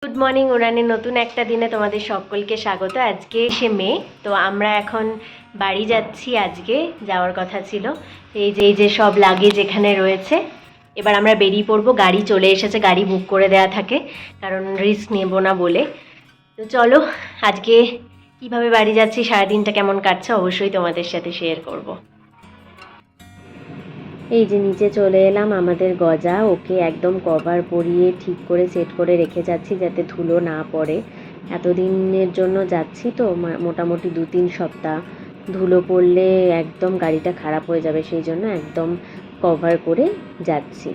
Good morning উড়ানের নতুন একটা দিনে তোমাদের সকলকে স্বাগত। আজকে মে, তো আমরা এখন বাড়ি যাচ্ছি। আজকে যাওয়ার কথা ছিল। এই যে সব লাগেজ এখানে রয়েছে। এবার আমরা বেরিয়ে পড়বো। গাড়ি চলে এসেছে, গাড়ি বুক করে দেওয়া থাকে, কারণ রিস্ক নেব না বলে। তো চলো, আজকে কিভাবে বাড়ি যাচ্ছি, সারাদিনটা কেমন কাটছে অবশ্যই তোমাদের সাথে শেয়ার করব। এই যে নিচে চলে এলাম। আমাদের গজা ওকে একদম কভার পরিয়ে ঠিক করে সেট করে রেখে যাচ্ছি যাতে ধুলো না পড়ে। এতদিনের জন্য যাচ্ছি তো, মোটামুটি 2-3 সপ্তাহ। ধুলো পড়লে একদম গাড়িটা খারাপ হয়ে যাবে, সেই জন্য একদম কভার করে যাচ্ছি।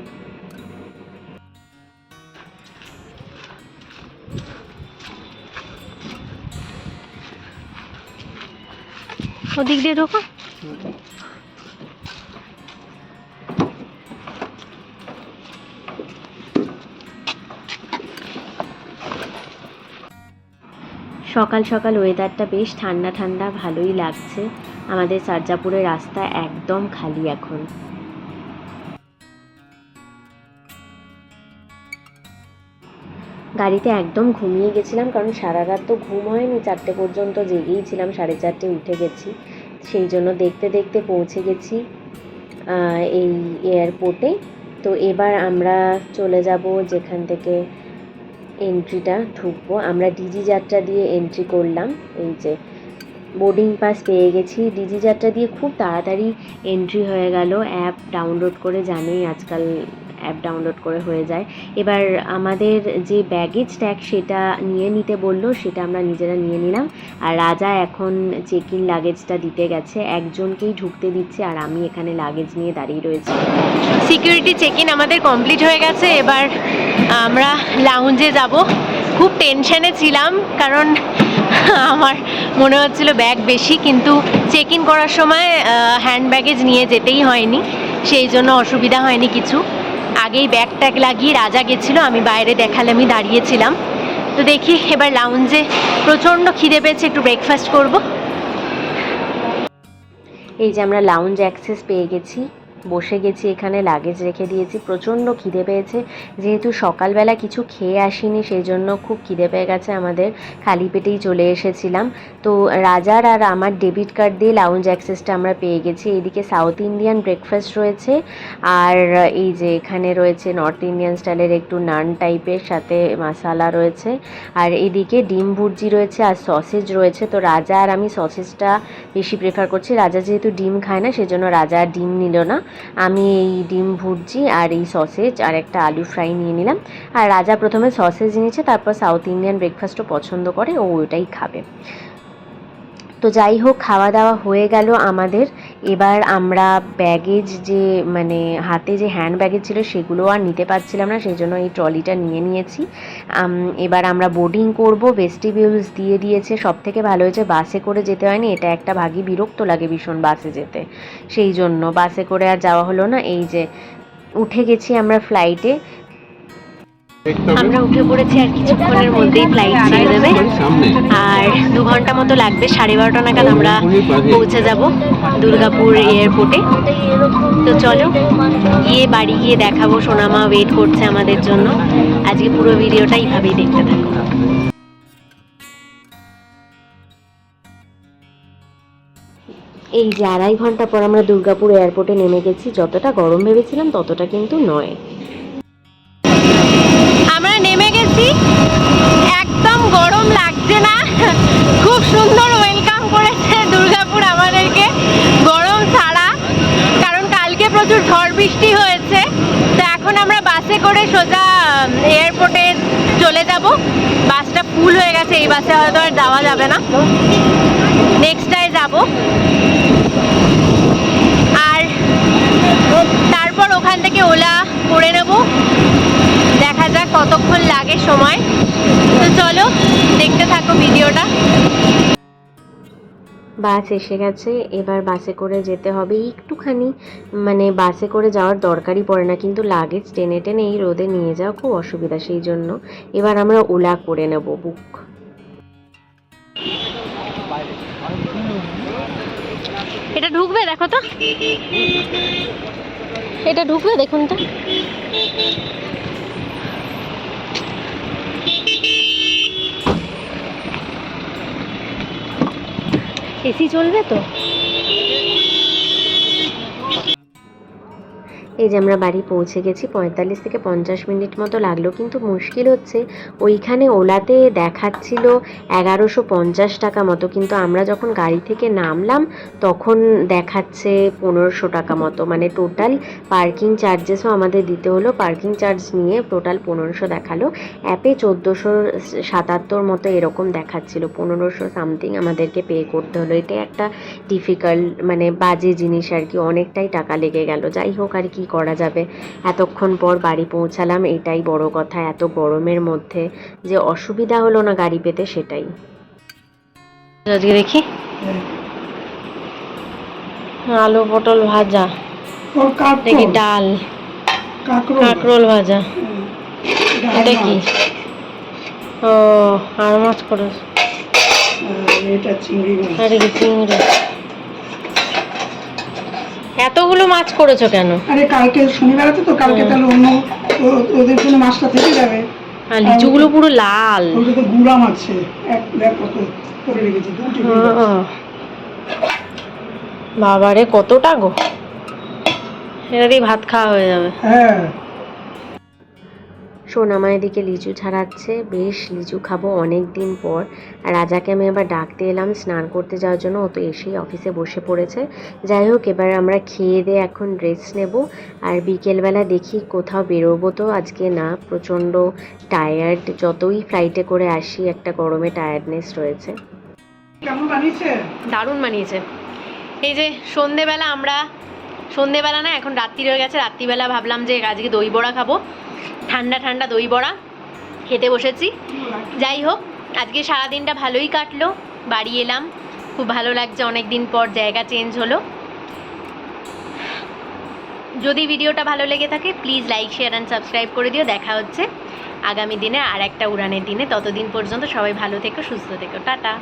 ওদিক দিয়ে ঢোকো। সকাল সকাল ওয়েদারটা বেশ ঠান্ডা ঠান্ডা, ভালোই লাগছে। আমাদের সারজাপুরের রাস্তা একদম খালি এখন। গাড়িতে একদম ঘুমিয়ে গেছিলাম, কারণ সারা রাত তো ঘুম হয়নি, 4টে পর্যন্ত জেগেই ছিলাম। 4:30 উঠে গেছি, সেই জন্য দেখতে দেখতে পৌঁছে গেছি এই এয়ারপোর্টে। তো এবার আমরা চলে যাব যেখান থেকে এন্ট্রিটা ঢুকবো। আমরা ডিজি যাত্রা দিয়ে এন্ট্রি করলাম। এই যে বোর্ডিং পাস পেয়ে গেছি। ডিজি যাত্রা দিয়ে খুব তাড়াতাড়ি এন্ট্রি হয়ে গেল। অ্যাপ ডাউনলোড করে, জানোই আজকাল অ্যাপ ডাউনলোড করে হয়ে যায়। এবার আমাদের যে ব্যাগেজ ট্যাগ সেটা নিয়ে নিতে বললো, সেটা আমরা নিজেরা নিয়ে নিলাম। আর রাজা এখন চেক ইন লাগেজটা দিতে গেছে। একজনকেই ঢুকতে দিচ্ছে, আর আমি এখানে লাগেজ নিয়ে দাঁড়িয়ে রয়েছি। সিকিউরিটি চেক ইন আমাদের কমপ্লিট হয়ে গেছে। এবার আমরা লাউঞ্জে যাব। খুব টেনশনে ছিলাম, কারণ আমার মনে হচ্ছিল ব্যাগ বেশি, কিন্তু চেক ইন করার সময় হ্যান্ড ব্যাগেজ নিয়ে যেতেই হয়নি, সেই জন্য অসুবিধা হয়নি কিছু। আগেই ব্যাগ ট্যাগ লাগিয়ে রাজা গেছিলো, আমি বাইরে দেখালামই দাঁড়িয়েছিলাম। তো দেখি এবার লাউঞ্জে, প্রচণ্ড খিদে পেয়েছে, একটু ব্রেকফাস্ট করব। এই যে আমরা লাউঞ্জ অ্যাক্সেস পেয়ে গেছি, বসে গেছি এখানে, লাগেজ রেখে দিয়েছি। প্রচণ্ড খিদে পেয়েছে, যেহেতু সকালবেলা কিছু খেয়ে আসিনি, সেই জন্য খুব খিদে পেয়ে গেছে আমাদের। খালি পেটেই চলে এসেছিলাম। তো রাজার আর আমার ডেবিট কার্ড দিয়ে লাউঞ্জ অ্যাক্সেসটা আমরা পেয়ে গেছি। এইদিকে সাউথ ইন্ডিয়ান ব্রেকফাস্ট রয়েছে, আর এই যে এখানে রয়েছে নর্থ ইন্ডিয়ান স্টাইলের একটু নান টাইপের, সাথে মশালা রয়েছে। আর এদিকে ডিম ভুর্জি রয়েছে আর সসেজ রয়েছে। তো রাজা আর আমি সসেজটা বেশি প্রেফার করছি। রাজা যেহেতু ডিম খায় না, সেজন্য রাজা আর ডিম নিল না। আমি এই ডিম ভুর্জি আর এই সসেজ আর একটা আলু ফ্রাই নিয়ে নিলাম। আর রাজা প্রথমে সসেজ নিয়েছে, তারপর সাউথ ইন্ডিয়ান ব্রেকফাস্টও পছন্দ করে, ও ওইটাই খাবে। তো যাই হোক, খাওয়া দাওয়া হয়ে গেল আমাদের। এবার আমরা ব্যাগেজ যে হাতে যে হ্যান্ড ব্যাগেজ ছিল সেগুলো আর নিতে পারছিলাম না, সেই জন্য এই ট্রলিটা নিয়ে নিয়েছি। এবার আমরা বোর্ডিং করব। ভেস্টিবিউলস দিয়ে দিয়েছে, সব থেকে ভালো হয়েছে বাসে করে যেতে হয়নি। এটা একটা ভাগই বিরক্ত লাগে ভীষণ বাসে যেতে, সেই জন্য বাসে করে আর যাওয়া হলো না। এই যে উঠে গেছি আমরা ফ্লাইটে। আমরা উঠে পড়েছি, আর কিছুক্ষণের মধ্যেই ফ্লাইট ছেড়ে দেবে। আর 2 ঘন্টা মতো লাগবে, 12:30 নাগাদ আমরা পৌঁছে যাব দুর্গাপুর এয়ারপোর্টে। তো চলো গিয়ে বাড়ি গিয়ে দেখাবো। সোনামা ওয়েট করছে আমাদের জন্য। আজকে পুরো ভিডিওটা এইভাবেই দেখতে থাকো। এই যে 2.5 ঘন্টা পর আমরা দুর্গাপুর এয়ারপোর্টে নেমে গেছি। যতটা গরম ভেবেছিলাম ততটা কিন্তু নয়। আমরা নেমে গেছি, একদম গরম লাগছে না। খুব সুন্দর ওয়েলকাম করেছে দুর্গাপুর আমাদেরকে, গরম ছাড়া, কারণ কালকে প্রচুর ঝড় বৃষ্টি হয়েছে। তো এখন আমরা বাসে করে সোজা এয়ারপোর্টে চলে যাব। বাসটা ফুল হয়ে গেছে, এই বাসে হয়তো আর যাওয়া যাবে না, নেক্সটটায় যাব। আর তারপর ওখান থেকে ওলা করে নেব। দেখা যাক কতক্ষণ লাগে সময়। তো চলো দেখতে থাকো ভিডিওটা। বাস এসে গেছে, এবার বাসে করে যেতে হবে একটুখানি। বাসে করে যাওয়ার দরকারই পড়ে না, কিন্তু লাগেজ টেনে টেনে এই রোদে নিয়ে যাওয়া খুব অসুবিধা, সেই জন্য এবার আমরা ওলা করে নেব বুক। এটা ঢুকবে, দেখো তো, এটা ঢুকবে, দেখুন তো। এসি চলবে তো? এই যে আমরা বাড়ি পৌঁছে গেছি, 45 থেকে 50 মিনিট মতো লাগলো, কিন্তু মুশকিল হচ্ছে ওইখানে ওলাতে দেখাচ্ছিল 1150 টাকা মতো, কিন্তু আমরা যখন গাড়ি থেকে নামলাম তখন দেখাচ্ছে 1500 টাকা মতো, মানে টোটাল পার্কিং চার্জেসও আমাদের দিতে হলো, পার্কিং চার্জ নিয়ে টোটাল 1500 দেখালো। অ্যাপে 1477 মতো এরকম দেখাচ্ছিল, 1500 সামথিং আমাদেরকে পে করতে হলো। এটা একটা ডিফিকাল্ট মানে বাজে জিনিস আর কি, অনেকটাই টাকা লেগে গেল। যাই হোক, আর কি করা যাবে, এতক্ষণ পর বাড়ি পৌঁছালাম, এটাই বড় কথা। এত গরমের মধ্যে যে অসুবিধা হলো না গাড়ি পেতে, সেটাই। আজকে দেখি আলু পটল ভাজা, দেখি ডাল, কাঁকরোল ভাজা, এটা কি? ও, আর মাছ করে, এটা চিংড়ি। এতগুলো মাছ করেছো কেন? আরে কালকে শনিবার আছে তো, কালকে তাহলে অন্য ওদের জন্য মাছটা থেকে যাবে। আর লিচুগুলো পুরো লাল, ওগুলো তো গুড়া মাছে, এক দেখ কত করে রেখেছি, দুটি। বাবারে কতটা গো, এটা দিয়ে ভাত খাওয়া হয়ে যাবে। হ্যাঁ, সোনামা এদিকে লিচু ছাড়াচ্ছে, বেশ লিচু খাবো অনেক দিন পর। আর রাজাকে আমি আবার ডাকতে এলাম স্নান করতে যাওয়ার জন্য, ও তো এসেই অফিসে বসে পড়েছে। যাই হোক, এবার আমরা খেয়ে দিয়ে এখন রেস্ট নেব, আর বিকেলবেলা দেখি কোথাও বেরোবো। তো আজকে না, প্রচণ্ড টায়ার্ড, যতই ফ্লাইটে করে আসি একটা গরমে টায়ার্ডনেস রয়েছে। কেমন বানিয়েছে? দারুণ বানিয়েছে। এই যে সন্ধেবেলা না, এখন রাত্রি হয়ে গেছে, রাত্রিবেলা ভাবলাম যে আজকে দই বড়া খাবো, ঠান্ডা ঠান্ডা দই বড়া খেতে বসেছি। যাই হোক, আজকে সারাদিনটা ভালোই কাটলো, বাড়ি এলাম, খুব ভালো লাগছে, অনেক দিন পর জায়গা চেঞ্জ হলো। যদি ভিডিওটা ভালো লেগে থাকে please like, share and subscribe করে দিও। দেখা হচ্ছে আগামী দিনে আর একটা উড়ানের দিনে। ততদিন পর্যন্ত সবাই ভালো থেকো, সুস্থ থেকো, টাটা।